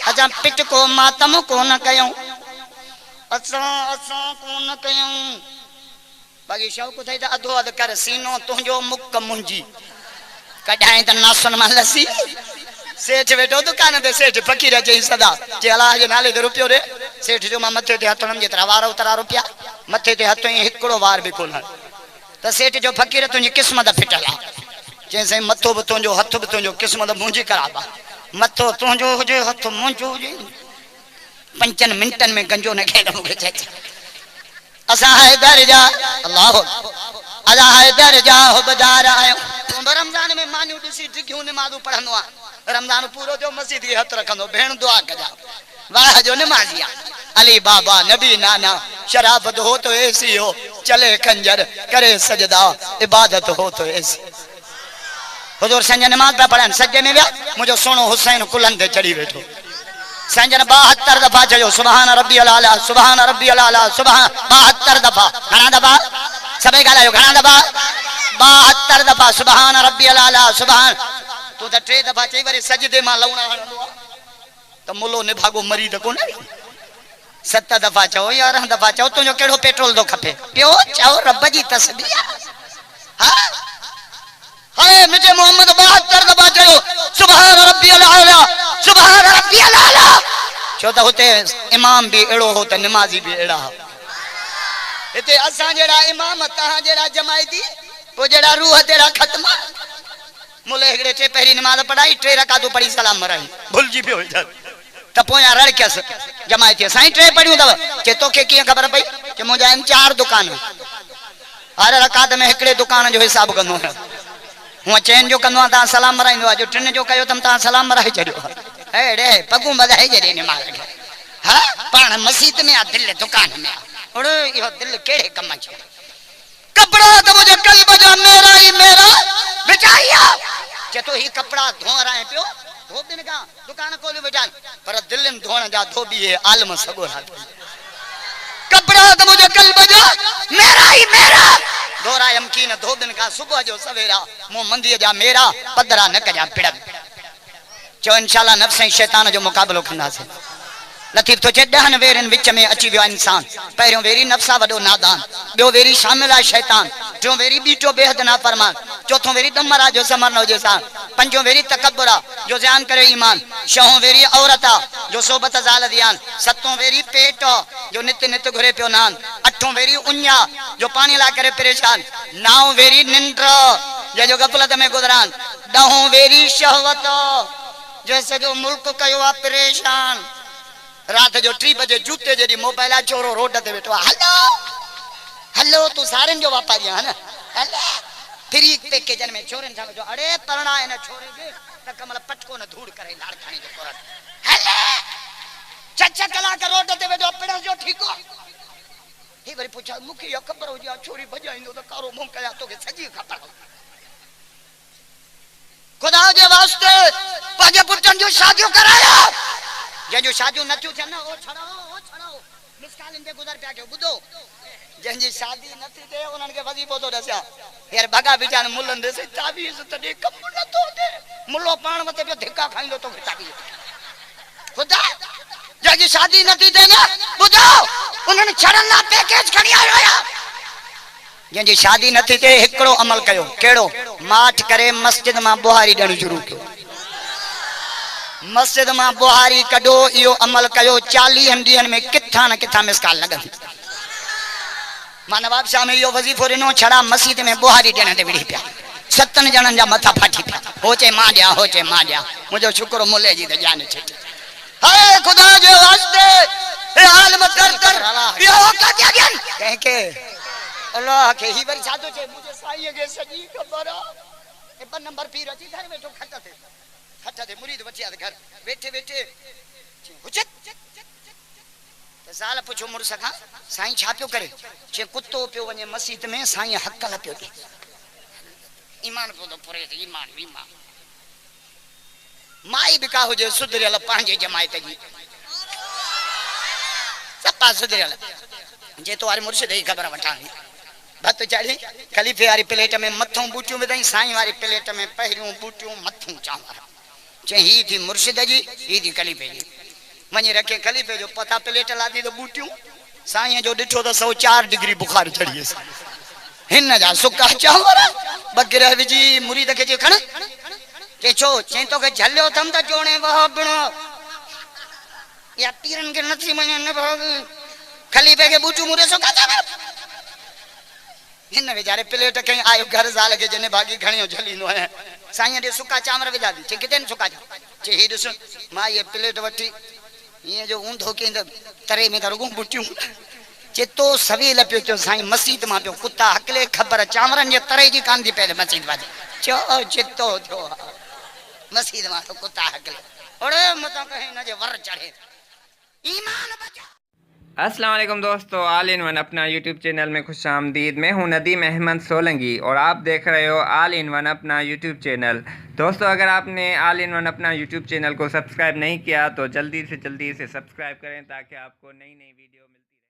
अजा पिट को मातम को न कयूं असा को न कयूं बाकी शौक थे त अधो अध कर सीनो तुंजो मुक मुंजी कढाई त नासन में लसी सेठ वेठो दुकान ते सेठ फकीर चई सदा जे अल्लाह जे नाले ते रुपयो रे सेठ जो मां मथे ते हथ हणम जेतरा वार उतरा रुपया मथे ते हथ हिकड़ो वार भी कोन त सेठ जो फकीर तुंजी किस्मत फिटल आ जे से मथो भी तुंजो हथ भी तुंजो किस्मत मुंजी कराबा मथो तुंजो हुजे हथ मुंजो हुजे 5 मिनटन में गंजो न खेड़ मुके चच असा हैदर जा अल्लाह अजा हैदर जा हो बाजार आयो रमजान में मानियो दिसी डिघियो नमाज़ पढ़ंदो आ रमजान पूरो जो मस्जिद के हथ रखंदो भेण दुआ कजा वाह जो नमाजिया अली बाबा नबी नाना शराफत हो तो ऐसी हो चले खंजर करे सजदा इबादत हो तो ऐसी हुजूर संजय नमाज पे पढ़न सज्जे में व्या मुझो सोनो हुसैन कुलन ते चढ़ी बैठो संजन 72 दफा चयो सुभान रब्बियल आला सुभान रब्बियल आला सुभान 72 दफा घणा दफा सबे गालायो घणा दफा 72 दफा सुभान रब्बियल आला सुभान तू त 3 दफा चई वरी सजदे मां लवणा हणंदो त मुलो निभागो मरी त कोन 7 दफा चओ 11 दफा चओ तुजो केड़ो पेट्रोल दो खपे पियो चओ रब जी तस्बीह हां हाय मुझे मोहम्मद 72 दफा चयो सुभान रब्बियल आला सुभान रब्बियल आला छो त होते इमाम भी एड़ो हो त नमाजी भी एड़ा इते असा जेड़ा इमाम तहा जेड़ा जमायती वो जेड़ा रूह तेरा खत्म मुले एकड़े टे पहरी नमाज पढ़ाई 3 रकातू पढ़ी सलाम मराई भूल जी पे हो जा त पोया रड़ केस जमायती साईं 3 पढ़ियो दव के तो के किया खबर पई के मुजा इन 4 दुकान हर रकात में एकड़े दुकान जो हिसाब कंदो है हुआ चैन जो कंदो ता सलाम मराइंदो आ जो 3 जो कयो तम ता सलाम मराई चढ़ियो एड़े पगू बधाई जरे नमाज हां पान मस्जिद में आ दिल दुकान में ओड़े यो दिल केड़े कम छ कपड़ा तो मुझे कल बजा मेरा ही मेरा बेचाया जे तो ही कपड़ा धो रहा है पियो धो दिन का दुकान खोल बेटा पर दिल में धोण जा धोबी है आलम सगो रात कपड़ा तो मुझे कल बजा मेरा ही मेरा दोरा यमकीन धो दिन का सुबह जो सवेरा मो मंदी जा मेरा पदरा न कजा पिड़क जो इंशाल्लाह नफ्स ऐं शैतान जो मुकाबलो कंदासीं लतीफ तो चे 10 वेरन विच में अची वियो इंसान पहिरियों वेरी नफ्सा वडो नादान बियो वेरी शामिल आ शैतान टियों वेरी बीटो बेहद ना फरमान चौथों वेरी दमरा जो समर न जैसा पंजों वेरी तकब्बुरा जो ज़यान करे ईमान छहों वेरी औरता जो सोबत जाल दियान सतों वेरी पेट जो नित नित घुरे पियो नान अठों वेरी उन्या जो पानी ला करे परेशान नाओ वेरी निंद्र जो गफलत में गुजरान ॾहों वेरी शहवत जो सजो मुल्क कयो आ परेशान रात जो 3 बजे जूते जेडी मोबाइल आ छोरो रोड ते बैठो हेलो हेलो तू सारन जो वापारी है ना हेलो फ्री पैकेजन में छोरन सा जो अरे परना है ना छोरे के त कमल पटको न धूड़ करे लाड़खानी जो करत हेलो चचा कला का रोड ते बैठो पेड़ा जो ठीक हो ही वरी पूछा मुखे यो खबर हो जा छोरी बजाइंदो त कारो मुंह कया तो के सजी खबर खुदा जे वास्ते पाजे पुटन जो शादियों कराया जो शादियों न थियूं थियनि ओ छड़ाओ मिसकाल इन गुजर पिया के बुधो जंजी शादी न थी थे उनन के वजीफो तो दसिया यार भगा बिचान मुल्लन दे से ताबीज त दे कम न तो दे मुल्लो पाण मते पे धिक्का खाइंदो तो ताबीज खुदा जंजी शादी न थी थे ना बुधो उनन छड़न ला पैकेज खणी आयो या जंजी शादी न थी थे एकड़ो अमल कयो केड़ो माठ करे मस्जिद मां बुहारी डणी शुरू कयो मस्जिद मां बुहारी कढो यो अमल कयो 40 ॾींहनि में किथा न किथा मिसकाल लगन मां नवाब शाह में यो वजीफो रिनो छड़ा मस्जिद में बुहारी ॾियण ते विड़ी पिया 7 ॼणनि जा मथा फाटी पिया हो चे मां ॾिया मुझो शुक्र मुले जी त जान छटी हाय खुदा जे वास्ते ए आलम कर यो का ॾियन कह के अल्लाह के ही वरी साधो चे मुझे साईं के सजी खबर ए 2 नंबर पीर अची घर में तो खट्टा थे मुरीद बच्चे घर बैठे बैठे हुजत त साल पुछो मुर्स खां साईं छा पियो करे चे कुत्तो पियो वने मस्जिद में साईं हक ला पियो ईमान पोदो पुरे ईमान माई बिका हुजे सुधरियल पांजे जमायत जी सपा सुधरियल जे तो वारे मुर्शिद ही खबर वठा भत चढ़ी खलीफे वारी प्लेट में मथों बूटियों विधई साईं वारी प्लेट में पहिरियों बूटियों मथों चांवर चे ही थी मुर्शिद जी ही थी खलीफे जी वञी रखे खलीफ़े जो पता प्लेट लादी तो बूटियूं साईं जो ॾिठो त 104 डिग्री बुखार चढ़ियसि हिन जा सुका चांवर बगिर विझी मुरीद खे चई खण के छो चई तोखे झलियो अथमि त चोणे वहबणो या पीरनि खे नथी मञनि भाग खलीफ़े खे बूटियूं मुरे सुका चांवर हिन वीचारे प्लेट कहीं आयो घर ज़ाल खे जने भागी खणियो झलींदो आहियां साईं ॾे सुका चांवर विधा दी चई किथे सुका चांवर चई ही ॾिस मां ये प्लेट वठी ये जो ऊंधो के तरे में रुगो बूटियूं चेतो सवेल पियो चो साईं मस्जिद मां पियो कुत्ता हकले खबर चांवरनि जे तरे जी कान थी पहले मस्जिद वाजे चो चितो थियो मस्जिद मां तो कुत्ता हकले ओड़े मता कहीं न जे वर चढ़े ईमान बचा। अस्सलाम वालेकुम दोस्तों, आल इन वन अपना यूट्यूब चैनल में खुश आमदीद। मैं हूं नदीम अहमद सोलंकी और आप देख रहे हो आल इन वन अपना यूट्यूब चैनल। दोस्तों, अगर आपने आल इन वन अपना यूट्यूब चैनल को सब्सक्राइब नहीं किया तो जल्दी से सब्सक्राइब करें ताकि आपको नई वीडियो मिलती